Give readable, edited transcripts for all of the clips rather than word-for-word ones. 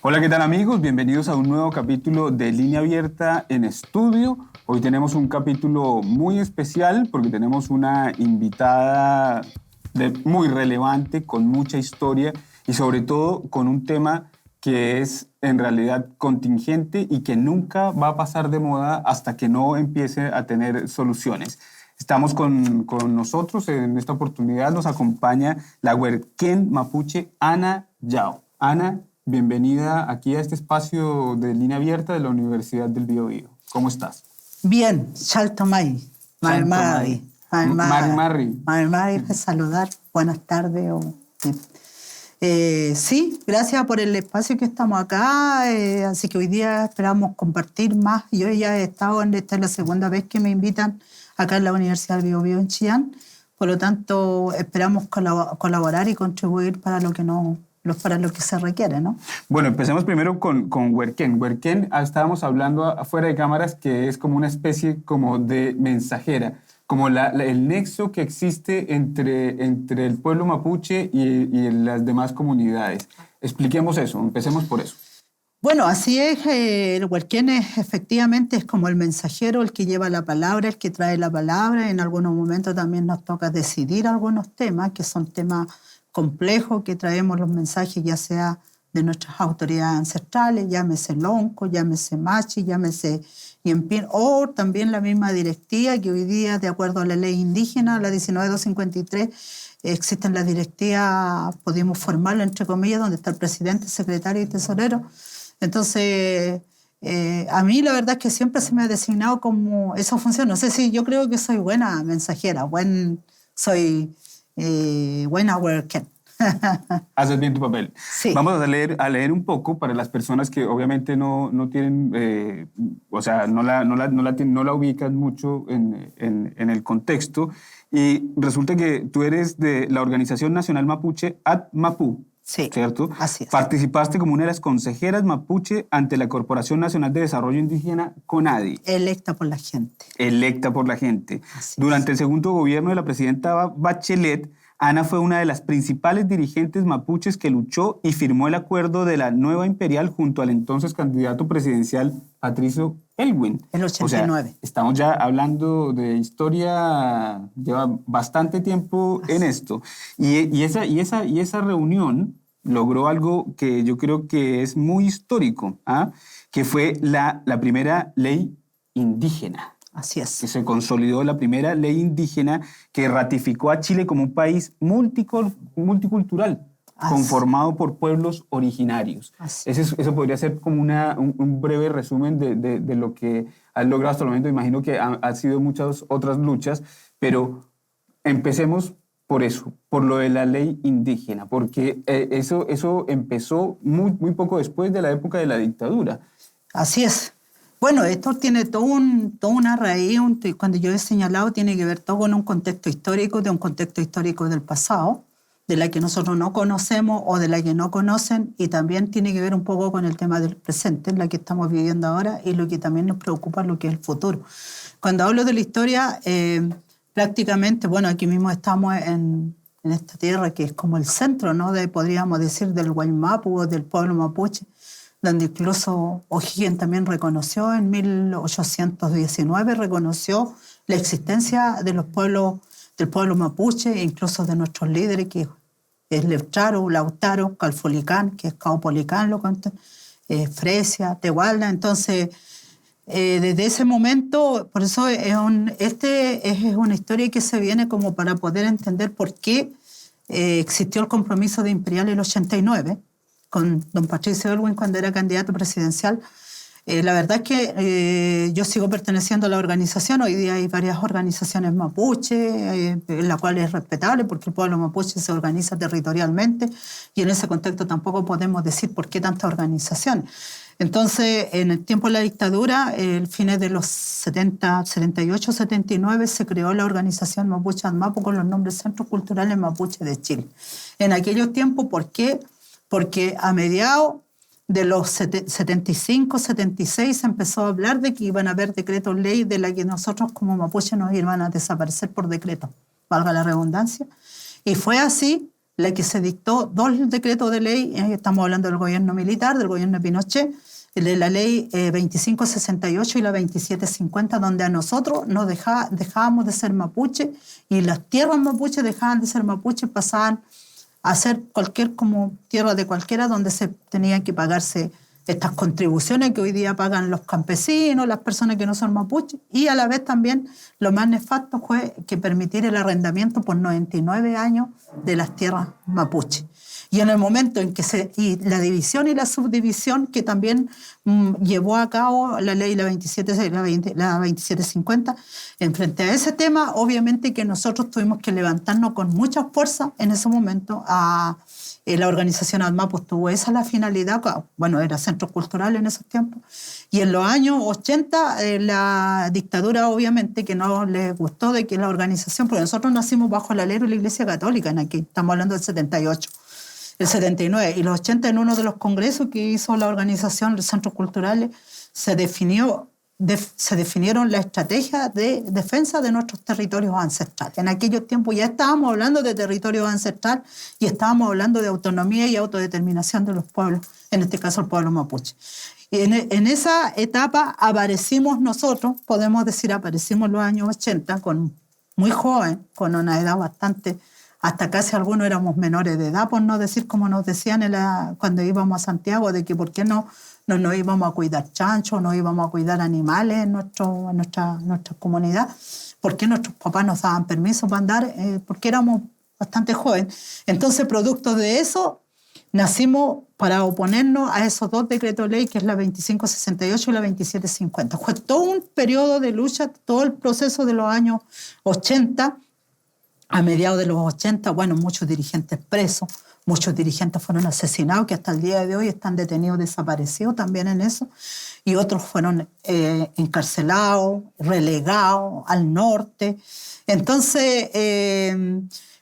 Hola, ¿qué tal amigos? Bienvenidos a un nuevo capítulo de Línea Abierta en Estudio. Hoy tenemos un capítulo muy especial porque tenemos una invitada muy relevante, con mucha historia y sobre todo con un tema que es en realidad contingente y que nunca va a pasar de moda hasta que no empiece a tener soluciones. Estamos con nosotros en esta oportunidad, nos acompaña la huerquén mapuche Ana Yao. Ana, bienvenida aquí a este espacio de Línea Abierta de la Universidad del Biobío. ¿Cómo estás? Bien, Chaltomay, Marmari, Marmari, saludar, buenas tardes. Sí, gracias por el espacio que estamos acá, así que hoy día esperamos compartir más. Yo ya he estado, esta es la segunda vez que me invitan acá en la Universidad del Biobío en Chillán, por lo tanto esperamos colaborar y contribuir para lo que se requiere, ¿no? Bueno, empecemos primero con huerquén. Huerquén, estábamos hablando afuera de cámaras que es como una especie como de mensajera, como el nexo que existe entre el pueblo mapuche y las demás comunidades. Expliquemos eso, empecemos por eso. Bueno, así es, el huerquén efectivamente es como el mensajero, el que lleva la palabra, el que trae la palabra. En algunos momentos también nos toca decidir algunos temas, que son temas complejos, que traemos los mensajes ya sea de nuestras autoridades ancestrales, llámese Lonco, llámese Machi, llámese Yempín, o también la misma directiva que hoy día, de acuerdo a la ley indígena, la 19253, existen las directivas, podemos formarla entre comillas, donde está el presidente, secretario y tesorero. Entonces, a mí la verdad es que siempre se me ha designado como esa función. No sé si yo creo que soy buena mensajera, soy buena worker. Haces bien tu papel. Sí. Vamos a leer un poco para las personas que obviamente no tienen, o sea, no la ubican mucho en el contexto. Y resulta que tú eres de la Organización Nacional Mapuche, ATMAPU. Sí, ¿cierto? así es. Participaste como una de las consejeras mapuche ante la Corporación Nacional de Desarrollo Indígena, CONADI. Electa por la gente. Electa por la gente. Así Durante es. el segundo gobierno de la presidenta Bachelet, Ana fue una de las principales dirigentes mapuches que luchó y firmó el acuerdo de la nueva imperial junto al entonces candidato presidencial Patricio Aylwin. El 89. O sea, estamos ya hablando de historia, lleva bastante tiempo en esto. Y esa reunión logró algo que yo creo que es muy histórico, que fue la primera ley indígena. Así es. Que se consolidó la primera ley indígena que ratificó a Chile como un país multicultural, conformado por pueblos originarios. Eso podría ser como un breve resumen de lo que has logrado hasta el momento. Imagino que han sido muchas otras luchas, pero empecemos por eso, por lo de la ley indígena, porque eso empezó muy poco después de la época de la dictadura. Así es. Bueno, esto tiene toda una raíz, cuando yo he señalado, tiene que ver todo con un contexto histórico, de un contexto histórico del pasado, de la que nosotros no conocemos o de la que no conocen, y también tiene que ver un poco con el tema del presente, en la que estamos viviendo ahora, y lo que también nos preocupa, lo que es el futuro. Cuando hablo de la historia, prácticamente, bueno, aquí mismo estamos en esta tierra que es como el centro, ¿no? Podríamos decir, del Guaymapu o del pueblo mapuche, donde incluso O'Higgins también reconoció en 1819, reconoció la existencia de del pueblo mapuche, incluso de nuestros líderes, que es Leutraro, Lautaro, Calfolicán, que es Caupolicán, Fresia, Tehuala. Entonces, desde ese momento, por eso es una historia que se viene como para poder entender por qué existió el compromiso de Imperial en el 89, con don Patricio Aylwin cuando era candidato presidencial. La verdad es que yo sigo perteneciendo a la organización. Hoy día hay varias organizaciones mapuche, la cual es respetable porque el pueblo mapuche se organiza territorialmente, y en ese contexto tampoco podemos decir por qué tantas organizaciones. Entonces, en el tiempo de la dictadura, el fines de los 78, 79, se creó la organización Mapuche ATMAPU con los nombres Centros Culturales Mapuche de Chile. En aquellos tiempos, ¿por qué? Porque a mediados de los 75, 76 se empezó a hablar de que iban a haber decretos ley de la que nosotros como mapuche nos iban a desaparecer por decreto, valga la redundancia. Y fue así la que se dictó 2 decretos de ley, estamos hablando del gobierno militar, del gobierno de Pinochet, de la ley 2568 y la 2750, donde a nosotros nos dejábamos de ser mapuche y las tierras mapuches dejaban de ser mapuche, pasaban a ser como tierra de cualquiera, donde se tenían que pagarse estas contribuciones que hoy día pagan los campesinos, las personas que no son mapuches, y a la vez también lo más nefasto fue que permitir el arrendamiento por 99 años de las tierras mapuches. Y en el momento en que y la división y la subdivisión que también llevó a cabo la ley la 2750, en frente a ese tema, obviamente que nosotros tuvimos que levantarnos con mucha fuerza en ese momento. La organización ADMAPO tuvo esa la finalidad, bueno, era centro cultural en esos tiempos, y en los años 80 la dictadura obviamente que no les gustó de que la organización, porque nosotros nacimos bajo el alero de la Iglesia Católica, estamos hablando del 78, el 79, y los 80 en uno de los congresos que hizo la organización de centros culturales se definieron la estrategia de defensa de nuestros territorios ancestrales. En aquellos tiempos ya estábamos hablando de territorio ancestral y estábamos hablando de autonomía y autodeterminación de los pueblos, en este caso el pueblo mapuche. Y en esa etapa aparecimos nosotros, podemos decir, aparecimos en los años 80, muy joven, con una edad bastante, hasta casi algunos éramos menores de edad, por no decir como nos decían cuando íbamos a Santiago, de que por qué no nos íbamos a cuidar chanchos, no íbamos a cuidar animales en nuestra comunidad, porque nuestros papás nos daban permiso para andar, porque éramos bastante jóvenes. Entonces, producto de eso, nacimos para oponernos a esos 2 decretos de ley, que es la 2568 y la 2750. Fue todo un periodo de lucha, todo el proceso de los años 80, a mediados de los 80, bueno, muchos dirigentes presos, muchos dirigentes fueron asesinados, que hasta el día de hoy están detenidos, desaparecidos también en eso, y otros fueron encarcelados, relegados al norte. Entonces,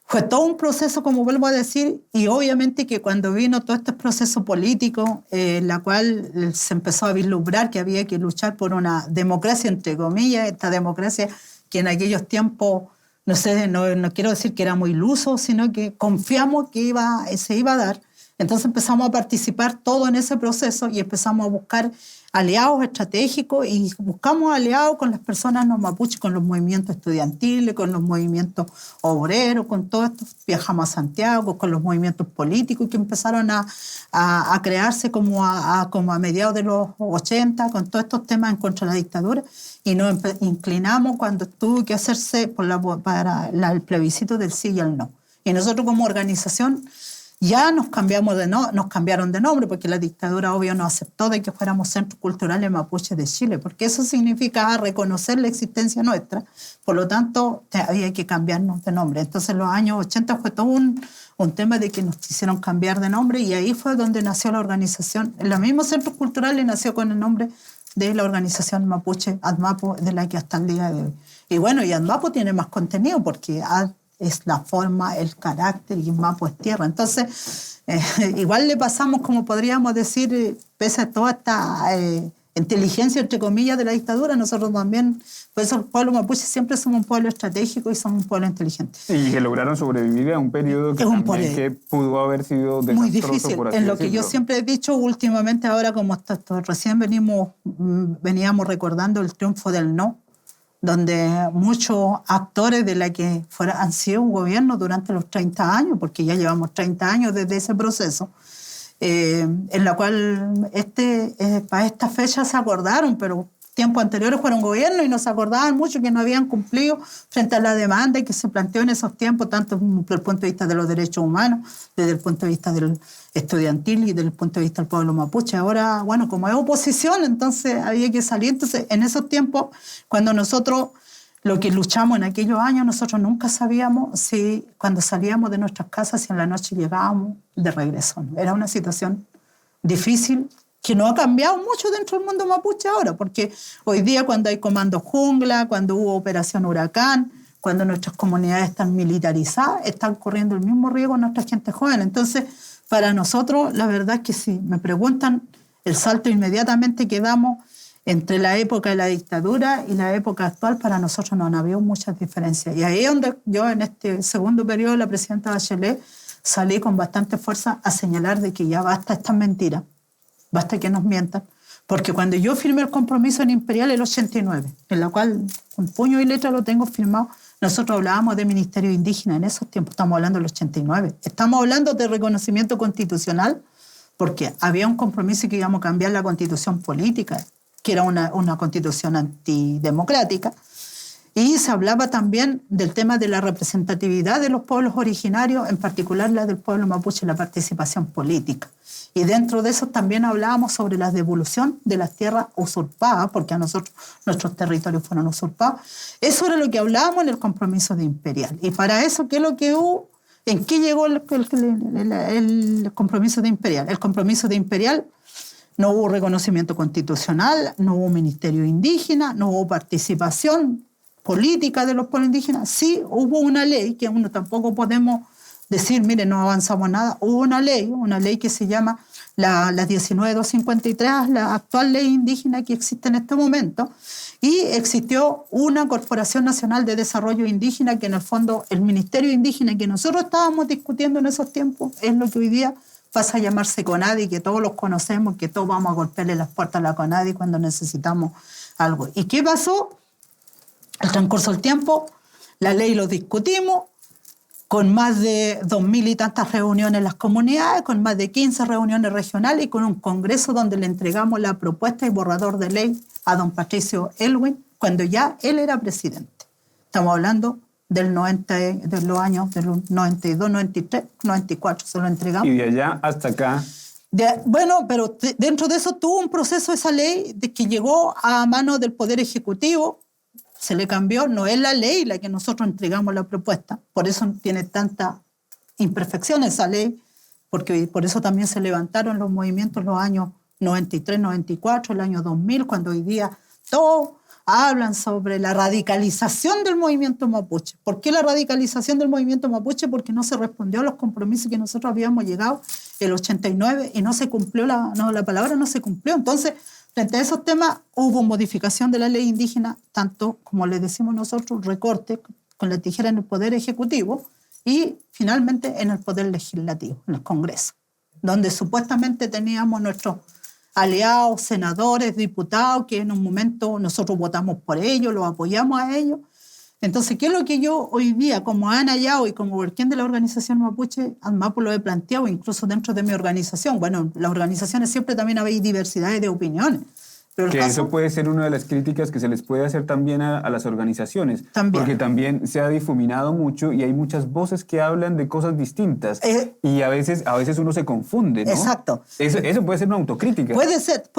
fue todo un proceso, como vuelvo a decir, y obviamente que cuando vino todo este proceso político, la cual se empezó a vislumbrar que había que luchar por una democracia, entre comillas, esta democracia que en aquellos tiempos, no sé, no quiero decir que era muy iluso, sino que confiamos que se iba a dar. Entonces empezamos a participar todo en ese proceso y empezamos a buscar aliados estratégicos y buscamos aliados con las personas no mapuches, con los movimientos estudiantiles, con los movimientos obreros, con todo esto. Viajamos a Santiago, con los movimientos políticos que empezaron a crearse como a mediados de los 80, con todos estos temas en contra de la dictadura. Y nos inclinamos cuando tuvo que hacerse para el plebiscito del sí y el no. Y nosotros como organización ya nos cambiaron de nombre, porque la dictadura obvio no aceptó de que fuéramos Centro Cultural Mapuche de Chile, porque eso significa reconocer la existencia nuestra. Por lo tanto, había que cambiarnos de nombre. Entonces, en los años 80 fue todo un tema de que nos quisieron cambiar de nombre, y ahí fue donde nació la organización. En los mismos centros culturales nació con el nombre de la organización mapuche ADMAPO, de la que hasta el día de hoy. Y bueno, y ADMAPO tiene más contenido, porque es la forma, el carácter, y MAPO es tierra. Entonces, igual le pasamos, como podríamos decir, pese a toda esta inteligencia, entre comillas, de la dictadura, nosotros también, por eso el pueblo mapuche siempre somos un pueblo estratégico y somos un pueblo inteligente. Y que lograron sobrevivir a un periodo que pudo haber sido desastroso, muy difícil. Por así en lo decirlo. Que yo siempre he dicho últimamente, ahora como recién veníamos recordando el triunfo del no, donde muchos actores de la que han sido un gobierno durante los 30 años, porque ya llevamos 30 años desde ese proceso, en la cual para esta fecha se acordaron, pero tiempos anteriores fueron gobiernos y no se acordaban mucho que no habían cumplido frente a la demanda que se planteó en esos tiempos, tanto desde el punto de vista de los derechos humanos, desde el punto de vista del estudiantil y desde el punto de vista del pueblo mapuche. Ahora, bueno, como es oposición, entonces había que salir. Entonces, en esos tiempos, cuando nosotros, lo que luchamos en aquellos años, nosotros nunca sabíamos si cuando salíamos de nuestras casas, si en la noche llegábamos de regreso. Era una situación difícil, que no ha cambiado mucho dentro del mundo mapuche ahora, porque hoy día cuando hay comando jungla, cuando hubo operación huracán, cuando nuestras comunidades están militarizadas, están corriendo el mismo riesgo nuestra gente joven. Entonces, para nosotros, la verdad es que si me preguntan, el salto inmediatamente que damos entre la época de la dictadura y la época actual, para nosotros no han habido muchas diferencias. Y ahí es donde yo, en este segundo periodo, la presidenta Bachelet salí con bastante fuerza a señalar de que ya basta estas mentiras, basta que nos mientan, porque cuando yo firmé el compromiso en Imperial el 89, en la cual con puño y letra lo tengo firmado, nosotros hablábamos de ministerio indígena en esos tiempos, estamos hablando del 89, estamos hablando de reconocimiento constitucional, porque había un compromiso que íbamos a cambiar la constitución política, que era una constitución antidemocrática, y se hablaba también del tema de la representatividad de los pueblos originarios, en particular la del pueblo mapuche, la participación política. Y dentro de eso también hablábamos sobre la devolución de las tierras usurpadas, porque a nosotros nuestros territorios fueron usurpados. Eso era lo que hablábamos en el compromiso de Imperial. Y para eso, ¿qué es lo que hubo? ¿En qué llegó el compromiso de Imperial? El compromiso de Imperial: no hubo reconocimiento constitucional, no hubo ministerio indígena, no hubo participación política de los pueblos indígenas. Sí hubo una ley, que uno tampoco podemos decir, mire, no avanzamos nada. Hubo una ley que se llama la 19253, la actual ley indígena que existe en este momento, y existió una Corporación Nacional de Desarrollo Indígena, que en el fondo el Ministerio Indígena que nosotros estábamos discutiendo en esos tiempos es lo que hoy día pasa a llamarse CONADI, que todos los conocemos, que todos vamos a golpearle las puertas a la CONADI cuando necesitamos algo. ¿Y qué pasó? Al transcurso del tiempo, la ley lo discutimos, con más de 2.000 y tantas reuniones en las comunidades, con más de 15 reuniones regionales y con un congreso donde le entregamos la propuesta y borrador de ley a don Patricio Aylwin, cuando ya él era presidente. Estamos hablando de los años del 92, 93, 94, se lo entregamos. Y de allá hasta acá. Bueno, pero dentro de eso tuvo un proceso esa ley de que llegó a manos del Poder Ejecutivo, se le cambió, no es la ley la que nosotros entregamos la propuesta, por eso tiene tanta imperfección esa ley, porque por eso también se levantaron los movimientos los años 93, 94, el año 2000, cuando hoy día todos hablan sobre la radicalización del movimiento mapuche. ¿Por qué la radicalización del movimiento mapuche? Porque no se respondió a los compromisos que nosotros habíamos llegado el 89 y no se cumplió, la palabra no se cumplió. Entonces, frente a esos temas, hubo modificación de la ley indígena, tanto, como le decimos nosotros, recorte con la tijera en el Poder Ejecutivo y finalmente en el Poder Legislativo, en el Congreso, donde supuestamente teníamos nuestros aliados, senadores, diputados, que en un momento nosotros votamos por ellos, los apoyamos a ellos. Entonces, ¿qué es lo que yo hoy día, como Ana Yao y como verquén de la organización mapuche, ANMAPO lo he planteado, incluso dentro de mi organización? Bueno, las organizaciones siempre también hay diversidades de opiniones. Pero que eso puede ser una de las críticas que se les puede hacer también a las organizaciones. También. Porque también se ha difuminado mucho y hay muchas voces que hablan de cosas distintas. Y a veces uno se confunde, ¿no? Exacto. Eso puede ser una autocrítica. Puede ser,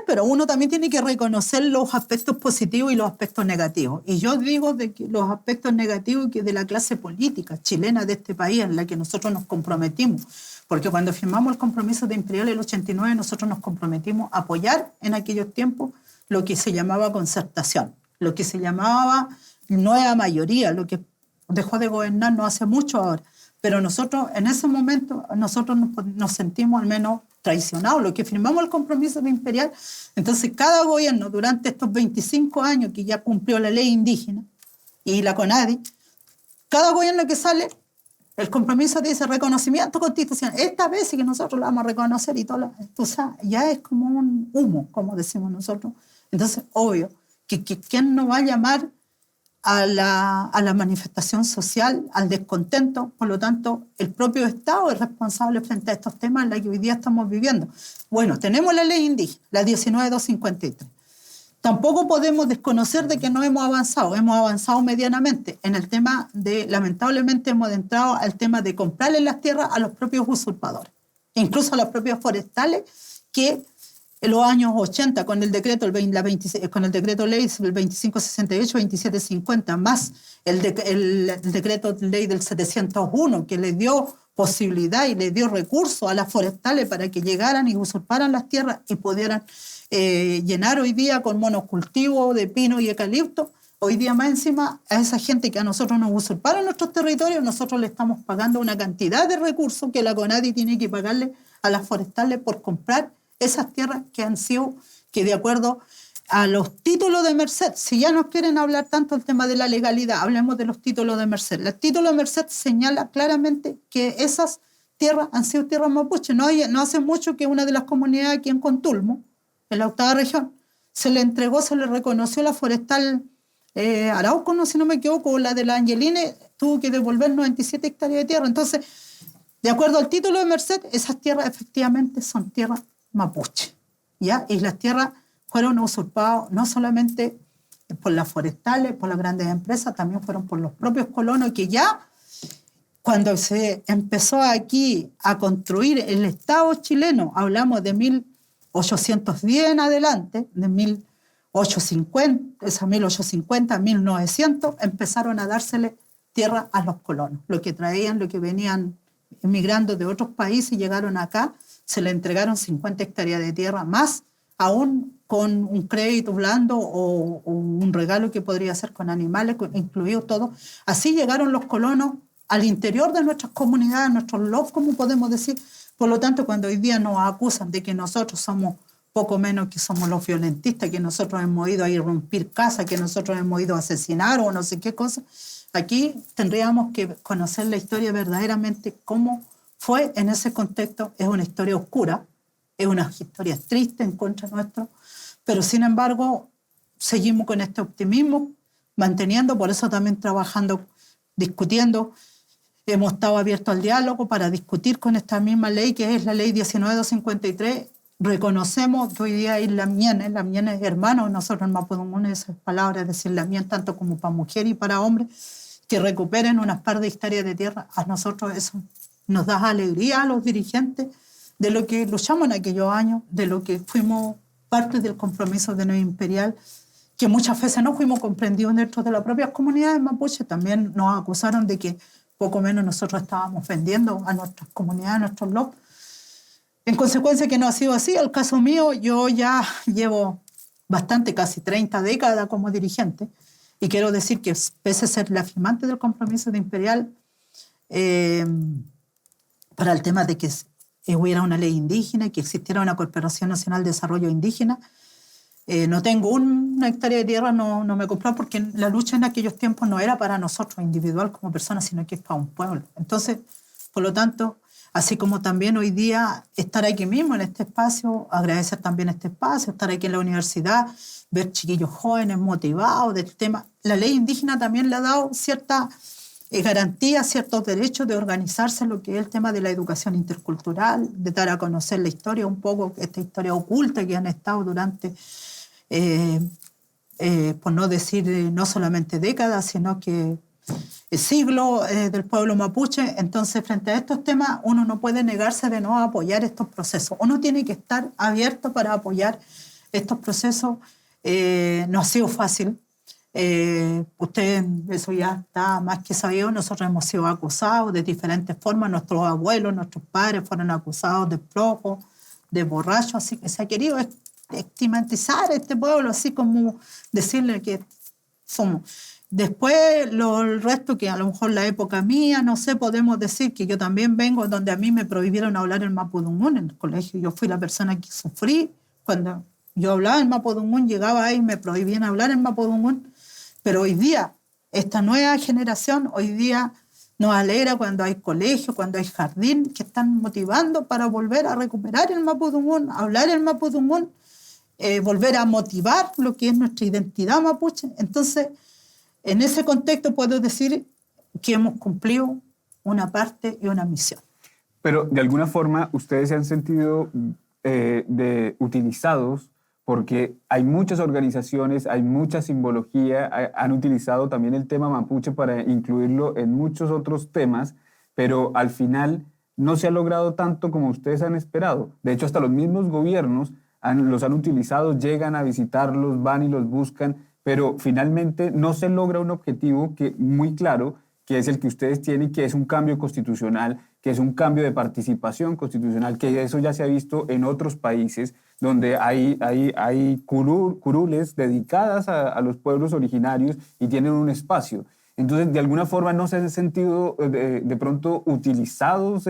pero uno también tiene que reconocer los aspectos positivos y los aspectos negativos. Y yo digo de que los aspectos negativos que de la clase política chilena de este país en la que nosotros nos comprometimos. Porque cuando firmamos el compromiso de Imperial el 89, nosotros nos comprometimos a apoyar en aquellos tiempos lo que se llamaba concertación, lo que se llamaba nueva mayoría, lo que dejó de gobernar no hace mucho ahora. Pero nosotros, en ese momento, nosotros nos sentimos al menos traicionados, lo que firmamos el compromiso de Imperial. Entonces, cada gobierno, durante estos 25 años que ya cumplió la ley indígena y la CONADI, cada gobierno que sale, el compromiso dice reconocimiento constitucional. Esta vez sí que nosotros lo vamos a reconocer y todo. O sea, ya es como un humo, como decimos nosotros. Entonces, obvio, que ¿quién no va a llamar a la manifestación social, al descontento? Por lo tanto, el propio Estado es responsable frente a estos temas en los que hoy día estamos viviendo. Bueno, tenemos la ley indígena, la 19253. Tampoco podemos desconocer de que no hemos avanzado medianamente en el tema de, lamentablemente hemos entrado al tema de comprarle las tierras a los propios usurpadores, incluso a los propios forestales que en los años 80 con el decreto, con el decreto ley 2568-2750 más el decreto ley del 701 que le dio posibilidad y le dio recursos a las forestales para que llegaran y usurparan las tierras y pudieran llenar hoy día con monocultivo de pino y eucalipto. Hoy día más encima a esa gente que a nosotros nos usurparon nuestros territorios, nosotros le estamos pagando una cantidad de recursos que la CONADI tiene que pagarle a las forestales por comprar esas tierras que han sido, que de acuerdo a los títulos de merced, si ya no quieren hablar tanto del tema de la legalidad, hablemos de los títulos de merced. El título de merced señala claramente que esas tierras han sido tierras mapuche. No hace mucho que una de las comunidades aquí en Contulmo, en la 8ª región, se le reconoció la forestal Arauco, no, si no me equivoco, o la de la Angeline, tuvo que devolver 97 hectáreas de tierra. Entonces, de acuerdo al título de Merced, esas tierras efectivamente son tierras mapuche, ¿ya? Y las tierras fueron usurpadas no solamente por las forestales, por las grandes empresas, también fueron por los propios colonos que ya, cuando se empezó aquí a construir el Estado chileno, hablamos de 1810 en adelante, de 1850, 1900, empezaron a dársele tierra a los colonos. Lo que traían, lo que venían emigrando de otros países y llegaron acá, se le entregaron 50 hectáreas de tierra, más aún con un crédito blando o un regalo que podría ser con animales, incluidos todos. Así llegaron los colonos al interior de nuestras comunidades, nuestros lobos, como podemos decir. Por lo tanto, cuando hoy día nos acusan de que nosotros somos poco menos que somos los violentistas, que nosotros hemos ido a irrumpir casas, que nosotros hemos ido a asesinar o no sé qué cosa, aquí tendríamos que conocer la historia verdaderamente, cómo fue en ese contexto. Es una historia oscura, es una historia triste en contra nuestro, pero sin embargo seguimos con este optimismo, manteniendo, por eso también trabajando, discutiendo. Hemos estado abiertos al diálogo para discutir con esta misma ley, que es la ley 19.253. Reconocemos que hoy día Isla Mien es hermano, nosotros en Mapudungun, esas palabras, es decir, la Mien tanto como para mujer y para hombre, que recuperen unas par de hectáreas de tierra. A nosotros eso nos da alegría a los dirigentes de lo que luchamos en aquellos años, de lo que fuimos parte del compromiso de Nueva Imperial, que muchas veces no fuimos comprendidos dentro de las propias comunidades mapuche. También nos acusaron de que poco menos nosotros estábamos vendiendo a nuestras comunidades, a nuestros lobos. En consecuencia que no ha sido así. El caso mío, yo ya llevo bastante, casi 30 décadas como dirigente, y quiero decir que pese a ser la firmante del compromiso de Imperial, para el tema de que hubiera una ley indígena, que existiera una Corporación Nacional de Desarrollo Indígena, no tengo una hectárea de tierra, no me compró, porque la lucha en aquellos tiempos no era para nosotros individual como personas, sino que es para un pueblo. Entonces, por lo tanto, así como también hoy día estar aquí mismo en este espacio, agradecer también este espacio, estar aquí en la universidad, ver chiquillos jóvenes motivados del tema. La ley indígena también le ha dado cierta garantía, ciertos derechos de organizarse en lo que es el tema de la educación intercultural, de dar a conocer la historia, un poco esta historia oculta que han estado durante, por no decir no solamente décadas, sino que siglo del pueblo mapuche. Entonces, frente a estos temas, uno no puede negarse de no apoyar estos procesos. Uno tiene que estar abierto para apoyar estos procesos. No ha sido fácil. Usted, eso ya está más que sabido. Nosotros hemos sido acusados de diferentes formas. Nuestros abuelos, nuestros padres fueron acusados de flojos, de borrachos. Así que se ha querido estigmatizar a este pueblo, así como decirle que somos. Después, el resto, que a lo mejor la época mía, no sé, podemos decir que yo también vengo donde a mí me prohibieron hablar en Mapudungun en el colegio. Yo fui la persona que sufrí cuando yo hablaba en Mapudungun, llegaba ahí y me prohibían hablar en Mapudungun. Pero hoy día, esta nueva generación, hoy día nos alegra cuando hay colegio, cuando hay jardín, que están motivando para volver a recuperar el Mapudungun, hablar el Mapudungun, volver a motivar lo que es nuestra identidad mapuche. Entonces, en ese contexto puedo decir que hemos cumplido una parte y una misión. Pero de alguna forma ustedes se han sentido utilizados, porque hay muchas organizaciones, hay mucha simbología, han utilizado también el tema mapuche para incluirlo en muchos otros temas, pero al final no se ha logrado tanto como ustedes han esperado. De hecho, hasta los mismos gobiernos los han utilizado, llegan a visitarlos, van y los buscan, pero finalmente no se logra un objetivo muy claro, que es el que ustedes tienen, que es un cambio constitucional, que es un cambio de participación constitucional, que eso ya se ha visto en otros países, donde hay curules dedicadas a los pueblos originarios y tienen un espacio. Entonces, de alguna forma, no se han sentido de pronto utilizados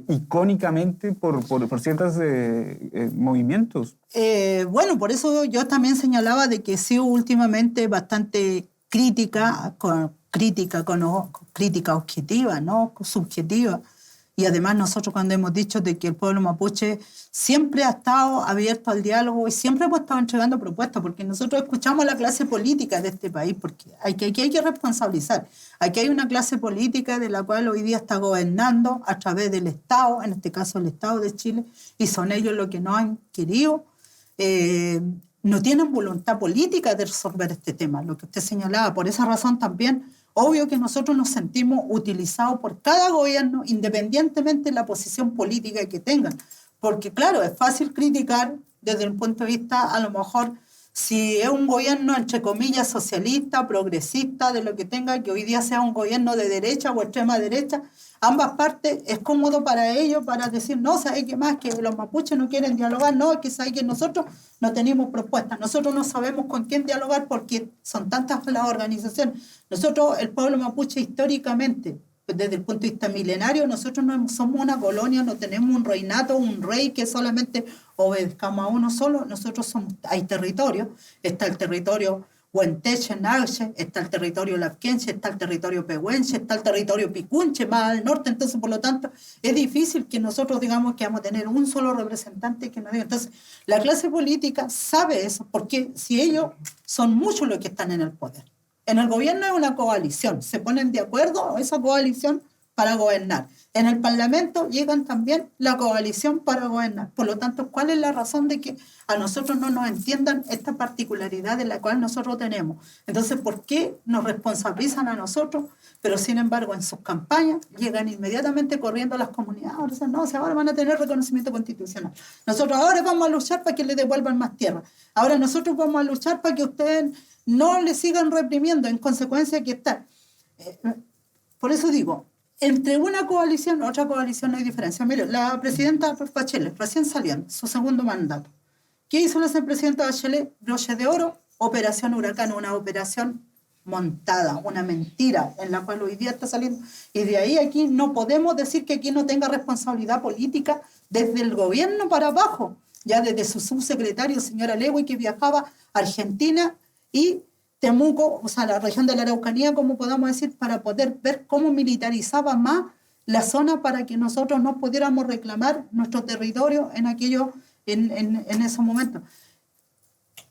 icónicamente por ciertos movimientos. Bueno, por eso yo también señalaba de que he sido últimamente bastante crítica objetiva, no subjetiva, Y además nosotros cuando hemos dicho de que el pueblo mapuche siempre ha estado abierto al diálogo y siempre hemos estado entregando propuestas, porque nosotros escuchamos a la clase política de este país, porque aquí hay que responsabilizar. Aquí hay una clase política de la cual hoy día está gobernando a través del Estado, en este caso el Estado de Chile, y son ellos los que no han querido, no tienen voluntad política de resolver este tema, lo que usted señalaba. Por esa razón también, obvio que nosotros nos sentimos utilizados por cada gobierno, independientemente de la posición política que tengan. Porque claro, es fácil criticar desde el punto de vista, a lo mejor, si es un gobierno, entre comillas, socialista, progresista, de lo que tenga, que hoy día sea un gobierno de derecha o extrema derecha, ambas partes es cómodo para ellos para decir, no, ¿sabes qué más? Que los mapuches no quieren dialogar, no, es que ¿sabes que nosotros no tenemos propuestas, nosotros no sabemos con quién dialogar porque son tantas las organizaciones. Nosotros, el pueblo mapuche, históricamente, desde el punto de vista milenario, nosotros no somos una colonia, no tenemos un reinato, un rey que solamente obedezcamos a uno solo. Nosotros somos, hay territorios, está el territorio Huenteche, Nalche, está el territorio Lapquenche, está el territorio Pehuenche, está el territorio Picunche, más al norte. Entonces, por lo tanto, es difícil que nosotros digamos que vamos a tener un solo representante que nos diga. Entonces, la clase política sabe eso, porque si ellos son muchos los que están en el poder. En el gobierno es una coalición, se ponen de acuerdo esa coalición para gobernar. En el Parlamento llegan también la coalición para gobernar. Por lo tanto, ¿cuál es la razón de que a nosotros no nos entiendan esta particularidad de la cual nosotros tenemos? Entonces, ¿por qué nos responsabilizan a nosotros? Pero sin embargo, en sus campañas llegan inmediatamente corriendo a las comunidades. Ahora dicen, no, o sea, ahora van a tener reconocimiento constitucional. Nosotros ahora vamos a luchar para que les devuelvan más tierra. Ahora nosotros vamos a luchar para que ustedes no le sigan reprimiendo, en consecuencia que está. Por eso digo, entre una coalición y otra coalición no hay diferencia. Mire, la presidenta Bachelet, recién saliendo, su segundo mandato. ¿Qué hizo la presidenta Bachelet? Broche de oro, operación Huracán, una operación montada, una mentira en la cual hoy día está saliendo. Y de ahí aquí no podemos decir que aquí no tenga responsabilidad política desde el gobierno para abajo, ya desde su subsecretario, señora Lewy, que viajaba a Argentina y Temuco, o sea, la región de la Araucanía, como podamos decir, para poder ver cómo militarizaba más la zona para que nosotros no pudiéramos reclamar nuestro territorio en esos momentos.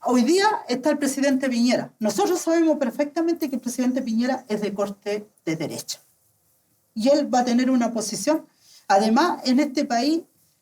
Hoy día está el presidente Piñera. Nosotros sabemos perfectamente que el presidente Piñera es de corte de derecha. Y él va a tener una posición. Además, en este país,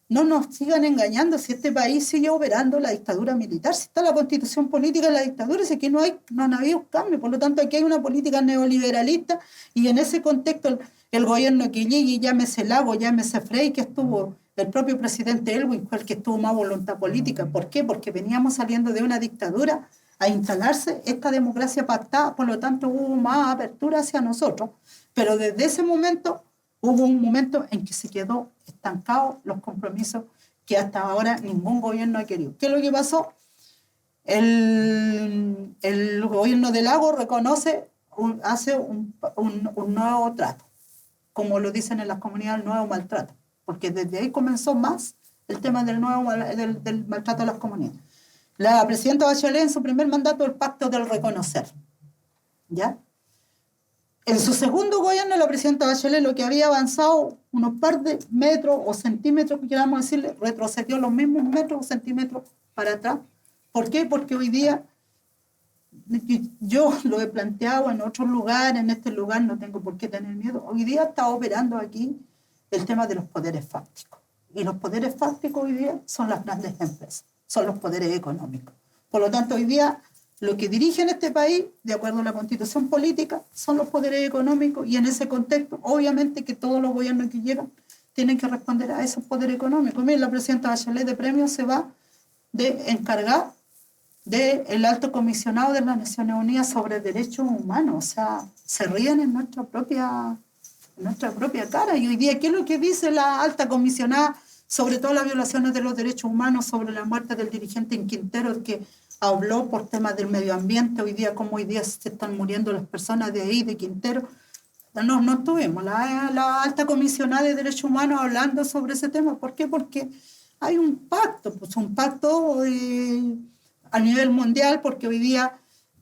no nos sigan engañando, si este país sigue operando la dictadura militar, si está la constitución política de la dictadura, si aquí no han habido cambios. Por lo tanto, aquí hay una política neoliberalista y en ese contexto el gobierno que llegue, llámese Lago, llámese Frey, que estuvo, el propio presidente Elwin fue el que estuvo más voluntad política. ¿Por qué? Porque veníamos saliendo de una dictadura a instalarse esta democracia pactada, por lo tanto hubo más apertura hacia nosotros. Pero desde ese momento hubo un momento en que se quedó estancado los compromisos que hasta ahora ningún gobierno ha querido. ¿Qué es lo que pasó? El gobierno de Lago reconoce, hace un nuevo trato, como lo dicen en las comunidades, el nuevo maltrato, porque desde ahí comenzó más el tema del maltrato a las comunidades. La presidenta Bachelet en su primer mandato, el pacto del reconocer, ¿ya? En su segundo gobierno, la presidenta Bachelet, lo que había avanzado unos par de metros o centímetros, que queramos decirle, retrocedió los mismos metros o centímetros para atrás. ¿Por qué? Porque hoy día, yo lo he planteado en otros lugares, en este lugar no tengo por qué tener miedo, hoy día está operando aquí el tema de los poderes fácticos. Y los poderes fácticos hoy día son las grandes empresas, son los poderes económicos. Por lo tanto, hoy día lo que dirige en este país, de acuerdo a la constitución política, son los poderes económicos y en ese contexto, obviamente que todos los gobiernos que llegan tienen que responder a esos poderes económicos. Miren, la presidenta Bachelet de premio se va de encargar del alto comisionado de las Naciones Unidas sobre derechos humanos. O sea, se ríen en nuestra propia cara. Y hoy día, ¿qué es lo que dice la alta comisionada sobre todas las violaciones de los derechos humanos, sobre la muerte del dirigente en Quintero, que habló por temas del medio ambiente? Hoy día, como hoy día se están muriendo las personas de ahí, de Quintero. No tuvimos la alta comisionada de derechos humanos hablando sobre ese tema. ¿Por qué? Porque hay un pacto a nivel mundial, porque hoy día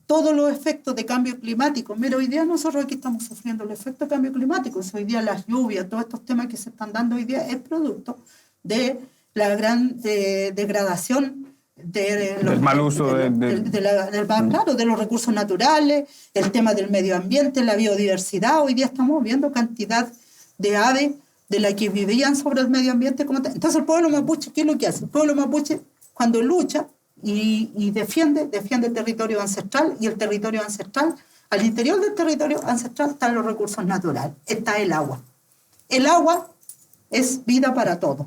todos los efectos de cambio climático. Mira, hoy día nosotros aquí estamos sufriendo el efecto de cambio climático. Hoy día las lluvias, todos estos temas que se están dando hoy día es producto de la gran degradación del mal uso de los recursos naturales, el tema del medio ambiente, la biodiversidad. Hoy día estamos viendo cantidad de aves de las que vivían sobre el medio ambiente. Entonces el pueblo mapuche, ¿qué es lo que hace? El pueblo mapuche, cuando lucha y defiende el territorio ancestral, y el territorio ancestral, al interior del territorio ancestral están los recursos naturales, está el agua. El agua es vida para todos.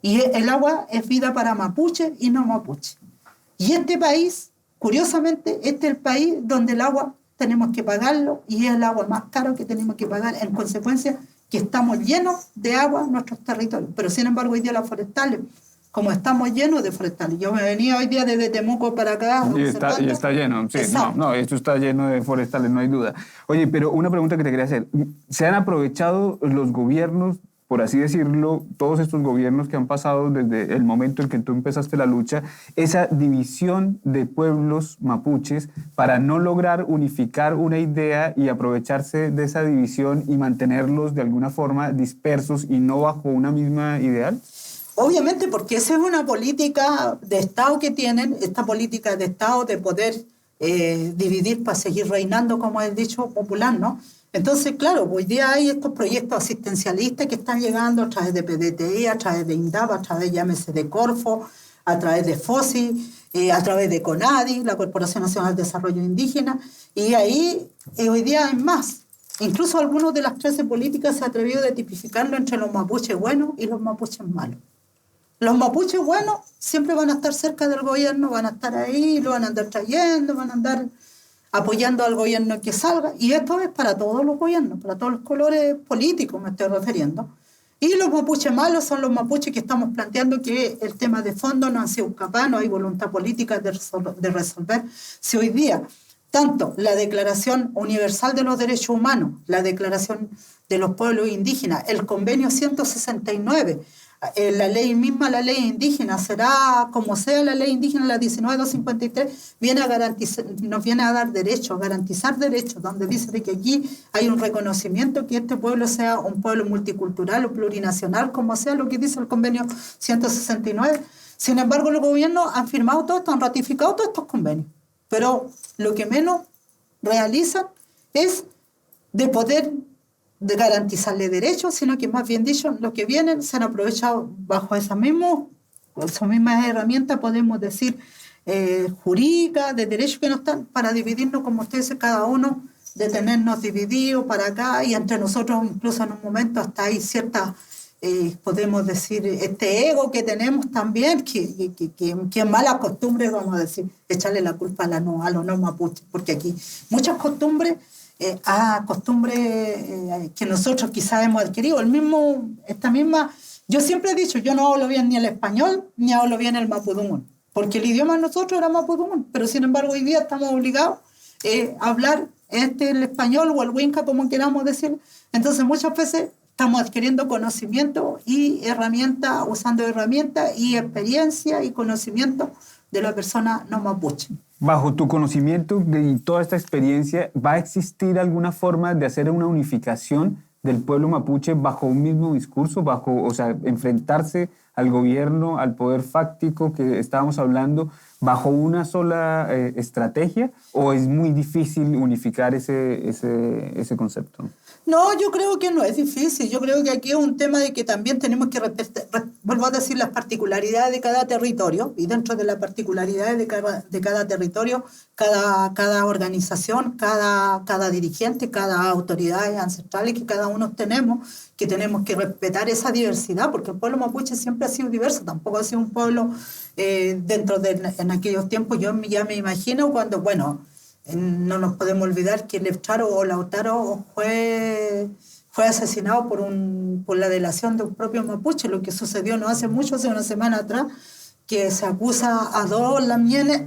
Y el agua es vida para mapuche y no mapuche. Y este país, curiosamente, este es el país donde el agua tenemos que pagarlo, y es el agua más caro que tenemos que pagar, en consecuencia que estamos llenos de agua en nuestros territorios. Pero sin embargo hoy día las forestales, como estamos llenos de forestales. Yo me venía hoy día desde Temuco para acá. Y está lleno, sí. No, esto está lleno de forestales, no hay duda. Oye, pero una pregunta que te quería hacer. ¿Se han aprovechado los gobiernos, por así decirlo, todos estos gobiernos que han pasado desde el momento en que tú empezaste la lucha, esa división de pueblos mapuches para no lograr unificar una idea y aprovecharse de esa división y mantenerlos de alguna forma dispersos y no bajo una misma ideal? Obviamente, porque esa es una política de Estado que tienen, esta política de Estado de poder dividir para seguir reinando, como es el dicho popular, ¿no? Entonces, claro, hoy día hay estos proyectos asistencialistas que están llegando a través de PDTI, a través de INDAP, a través, llámese, de Corfo, a través de FOSI, a través de CONADI, la Corporación Nacional de Desarrollo Indígena, y ahí hoy día hay más. Incluso algunos de las clases políticas se han atrevido a tipificarlo entre los mapuches buenos y los mapuches malos. Los mapuches buenos siempre van a estar cerca del gobierno, van a estar ahí, lo van a andar trayendo, van a andar apoyando al gobierno que salga. Y esto es para todos los gobiernos, para todos los colores políticos me estoy refiriendo. Y los mapuches malos son los mapuches que estamos planteando que el tema de fondo no han sido capaz, no hay voluntad política de resolver. Si hoy día tanto la Declaración Universal de los Derechos Humanos, la Declaración de los Pueblos Indígenas, el Convenio 169, la ley misma, la ley indígena, será como sea la ley indígena, la 19253, viene a garantizar, nos viene a dar derechos, a garantizar derechos, donde dice de que aquí hay un reconocimiento que este pueblo sea un pueblo multicultural o plurinacional, como sea lo que dice el convenio 169. Sin embargo, los gobiernos han firmado todo esto, han ratificado todos estos convenios, pero lo que menos realizan es de poder de garantizarle derechos, sino que más bien dicho, los que vienen se han aprovechado bajo esa misma herramienta, podemos decir, jurídica, de derechos que no están, para dividirnos, como usted dice, cada uno, de tenernos divididos para acá, y entre nosotros incluso en un momento hasta hay cierta, podemos decir, este ego que tenemos también, que es mala costumbre, vamos a decir, echarle la culpa a los no mapuches, porque aquí muchas costumbres, que nosotros quizás hemos adquirido. Yo siempre he dicho, yo no hablo bien ni el español, ni hablo bien el mapudungun, porque el idioma de nosotros era mapudungun, pero sin embargo hoy día estamos obligados a hablar el español o el huinca, como queramos decir. Entonces muchas veces estamos adquiriendo conocimiento y herramientas, usando herramientas y experiencia y conocimiento de la persona no mapuche. Bajo tu conocimiento y toda esta experiencia, ¿va a existir alguna forma de hacer una unificación del pueblo mapuche bajo un mismo discurso, o sea, enfrentarse al gobierno, al poder fáctico que estábamos hablando, bajo una sola estrategia, o es muy difícil unificar ese concepto? No, yo creo que no es difícil. Yo creo que aquí es un tema de que también tenemos que vuelvo a decir, las particularidades de cada territorio, y dentro de las particularidades de cada territorio, cada organización, cada dirigente, cada autoridad ancestral que cada uno tenemos que respetar esa diversidad, porque el pueblo mapuche siempre ha sido diverso, tampoco ha sido un pueblo en aquellos tiempos. Yo ya me imagino cuando, bueno, no nos podemos olvidar que Lautaro fue asesinado por la delación de un propio mapuche, lo que sucedió no hace mucho, hace una semana atrás, que se acusa a 2 lamienes,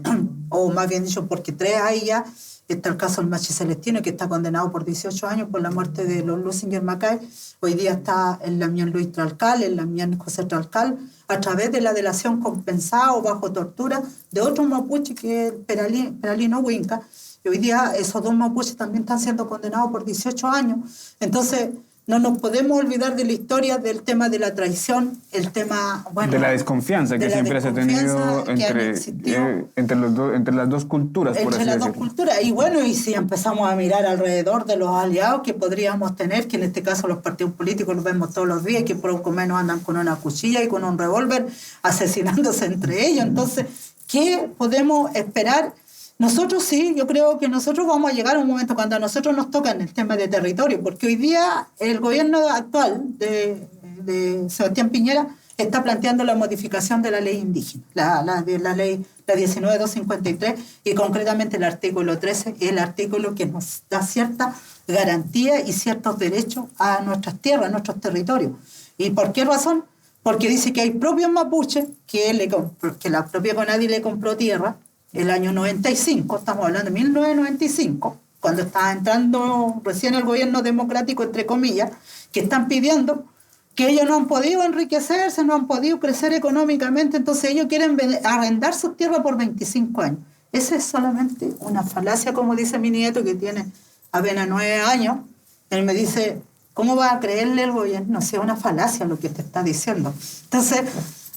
o más bien dicho, porque 3 hay ya, Está el caso del Machi Celestino, que está condenado por 18 años por la muerte de los Lusinger Mackay. Hoy día está el Lamián Luis Tralcal, el Lamián José Tralcal, a través de la delación compensada o bajo tortura de otro mapuche que es Peralino Huinca. Y hoy día esos dos mapuches también están siendo condenados por 18 años. Entonces, no nos podemos olvidar de la historia del tema de la traición, el tema, bueno, de la desconfianza que siempre se ha tenido entre las dos culturas, por así decirlo. Entre las dos culturas. Y bueno, y si empezamos a mirar alrededor de los aliados que podríamos tener, que en este caso los partidos políticos los vemos todos los días, que por poco menos andan con una cuchilla y con un revólver asesinándose entre ellos. Entonces, ¿qué podemos esperar? Nosotros sí, yo creo que nosotros vamos a llegar a un momento cuando a nosotros nos tocan el tema de territorio, porque hoy día el gobierno actual de Sebastián Piñera está planteando la modificación de la ley indígena, la ley 19253, y concretamente el artículo 13, el artículo que nos da cierta garantía y ciertos derechos a nuestras tierras, a nuestros territorios. ¿Y por qué razón? Porque dice que hay propios mapuches que la propia CONADI le compró tierra el año 95, estamos hablando de 1995, cuando estaba entrando recién el gobierno democrático, entre comillas, que están pidiendo que ellos no han podido enriquecerse, no han podido crecer económicamente, entonces ellos quieren arrendar sus tierras por 25 años. Esa es solamente una falacia, como dice mi nieto, que tiene apenas 9 años. Él me dice, ¿cómo va a creerle el gobierno si es una falacia lo que te está diciendo? Entonces,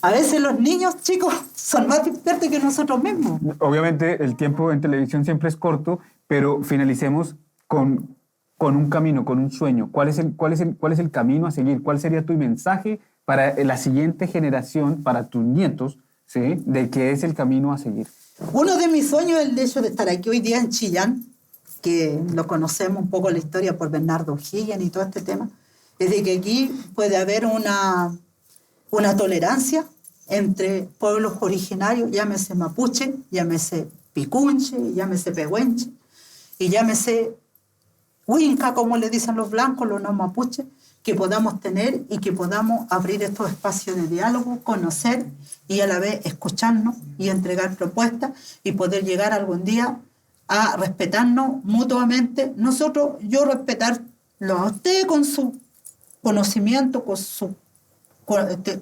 a veces los niños chicos son más expertos que nosotros mismos. Obviamente el tiempo en televisión siempre es corto, pero finalicemos con un camino, con un sueño. ¿Cuál es el camino a seguir? ¿Cuál sería tu mensaje para la siguiente generación, para tus nietos, ¿sí? De qué es el camino a seguir? Uno de mis sueños es el hecho de estar aquí hoy día en Chillán, que lo conocemos un poco la historia por Bernardo O'Higgins y todo este tema, es de que aquí puede haber una tolerancia entre pueblos originarios, llámese mapuche, llámese picunche, llámese pehuenche, y llámese huinca, como le dicen los blancos, los no mapuches, que podamos tener y que podamos abrir estos espacios de diálogo, conocer y a la vez escucharnos y entregar propuestas y poder llegar algún día a respetarnos mutuamente. Yo respetarlo a usted con su conocimiento, con su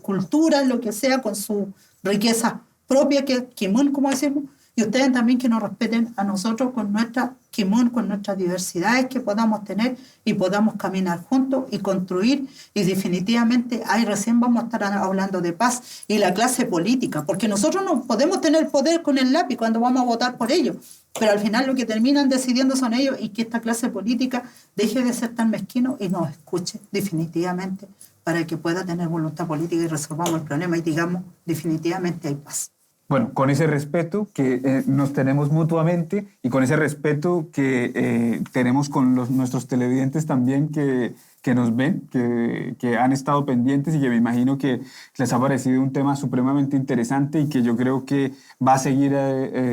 cultura, lo que sea, con su riqueza propia, que es Kimun, como decimos, y ustedes también que nos respeten a nosotros con nuestra Kimun, con nuestras diversidades que podamos tener y podamos caminar juntos y construir, y definitivamente ahí recién vamos a estar hablando de paz y la clase política, porque nosotros no podemos tener poder con el lápiz cuando vamos a votar por ellos, pero al final lo que terminan decidiendo son ellos, y que esta clase política deje de ser tan mezquino y nos escuche definitivamente para que pueda tener voluntad política y resolvamos el problema y digamos definitivamente hay paz. Bueno, con ese respeto que nos tenemos mutuamente y con ese respeto que tenemos con nuestros televidentes también que nos ven, que han estado pendientes y que me imagino que les ha parecido un tema supremamente interesante y que yo creo que va a seguir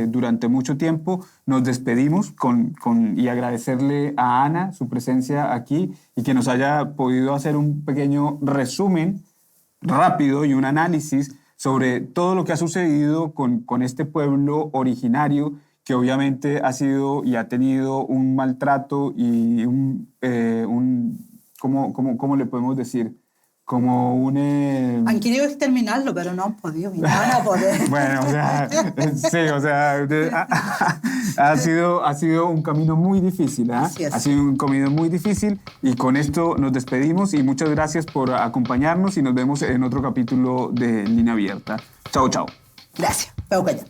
durante mucho tiempo. Nos despedimos y agradecerle a Ana su presencia aquí y que nos haya podido hacer un pequeño resumen rápido y un análisis sobre todo lo que ha sucedido con este pueblo originario que obviamente ha sido y ha tenido un maltrato y ¿cómo le podemos decir? Como han querido exterminarlo, pero no han podido, y no van a poder. Bueno, o sea, sí, o sea, ha sido un camino muy difícil, ¿eh? Ha sido un camino muy difícil, y con esto nos despedimos y muchas gracias por acompañarnos y nos vemos en otro capítulo de Línea Abierta. Chao, chao. Gracias. Peucaya.